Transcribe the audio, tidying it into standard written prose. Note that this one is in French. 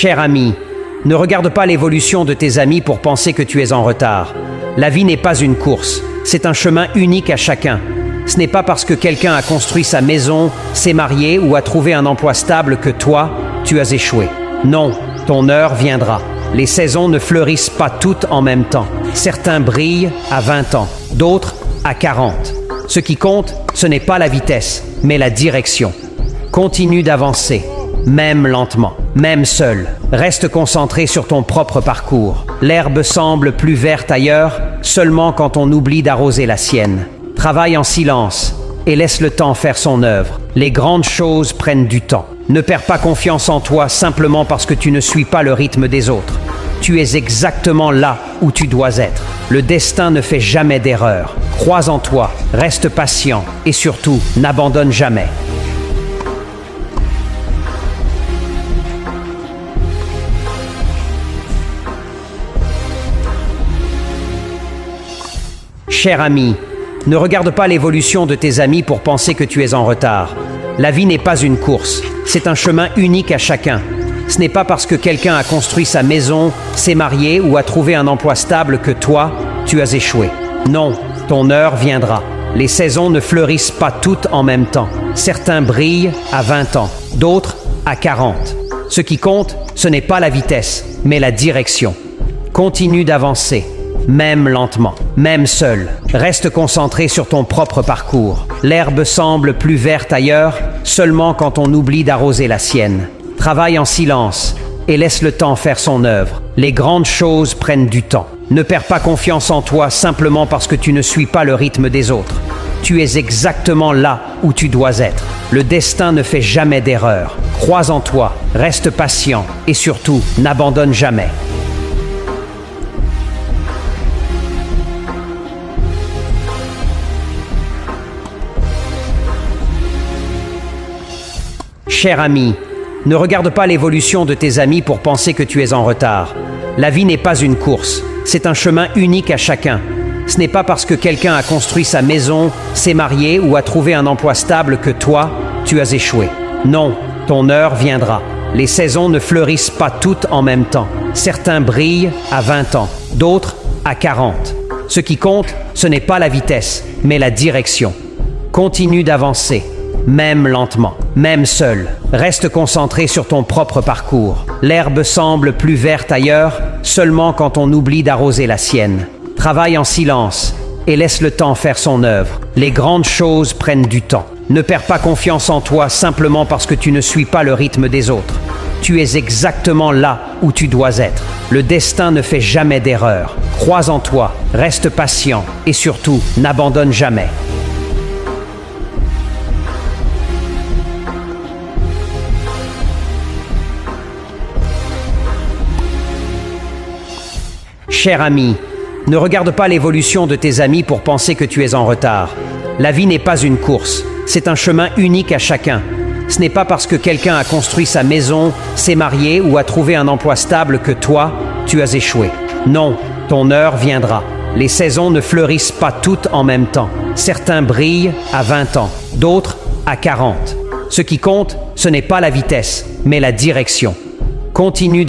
Cher ami, ne regarde pas l'évolution de tes amis pour penser que tu es en retard. La vie n'est pas une course, c'est un chemin unique à chacun. Ce n'est pas parce que quelqu'un a construit sa maison, s'est marié ou a trouvé un emploi stable que toi, tu as échoué. Non, ton heure viendra. Les saisons ne fleurissent pas toutes en même temps. Certains brillent à 20 ans, d'autres à 40. Ce qui compte, ce n'est pas la vitesse, mais la direction. Continue d'avancer, même lentement, même seul. Reste concentré sur ton propre parcours. L'herbe semble plus verte ailleurs, seulement quand on oublie d'arroser la sienne. Travaille en silence et laisse le temps faire son œuvre. Les grandes choses prennent du temps. Ne perds pas confiance en toi simplement parce que tu ne suis pas le rythme des autres. Tu es exactement là où tu dois être. Le destin ne fait jamais d'erreur. Crois en toi, reste patient et surtout, n'abandonne jamais. Cher ami, ne regarde pas l'évolution de tes amis pour penser que tu es en retard. La vie n'est pas une course, c'est un chemin unique à chacun. Ce n'est pas parce que quelqu'un a construit sa maison, s'est marié ou a trouvé un emploi stable que toi, tu as échoué. Non, ton heure viendra. Les saisons ne fleurissent pas toutes en même temps. Certains brillent à 20 ans, d'autres à 40. Ce qui compte, ce n'est pas la vitesse, mais la direction. Continue d'avancer. Même lentement, même seul. Reste concentré sur ton propre parcours. L'herbe semble plus verte ailleurs, seulement quand on oublie d'arroser la sienne. Travaille en silence et laisse le temps faire son œuvre. Les grandes choses prennent du temps. Ne perds pas confiance en toi simplement parce que tu ne suis pas le rythme des autres. Tu es exactement là où tu dois être. Le destin ne fait jamais d'erreur. Crois en toi, reste patient et surtout, n'abandonne jamais. Cher ami, ne regarde pas l'évolution de tes amis pour penser que tu es en retard. La vie n'est pas une course, c'est un chemin unique à chacun. Ce n'est pas parce que quelqu'un a construit sa maison, s'est marié ou a trouvé un emploi stable que toi, tu as échoué. Non, ton heure viendra. Les saisons ne fleurissent pas toutes en même temps. Certains brillent à 20 ans, d'autres à 40. Ce qui compte, ce n'est pas la vitesse, mais la direction. Continue d'avancer. Même lentement, même seul. Reste concentré sur ton propre parcours. L'herbe semble plus verte ailleurs, seulement quand on oublie d'arroser la sienne. Travaille en silence et laisse le temps faire son œuvre. Les grandes choses prennent du temps. Ne perds pas confiance en toi simplement parce que tu ne suis pas le rythme des autres. Tu es exactement là où tu dois être. Le destin ne fait jamais d'erreur. Crois en toi, reste patient et surtout, n'abandonne jamais. Cher ami, ne regarde pas l'évolution de tes amis pour penser que tu es en retard. La vie n'est pas une course, c'est un chemin unique à chacun. Ce n'est pas parce que quelqu'un a construit sa maison, s'est marié ou a trouvé un emploi stable que toi, tu as échoué. Non, ton heure viendra. Les saisons ne fleurissent pas toutes en même temps. Certains brillent à 20 ans, d'autres à 40. Ce qui compte, ce n'est pas la vitesse, mais la direction. Continue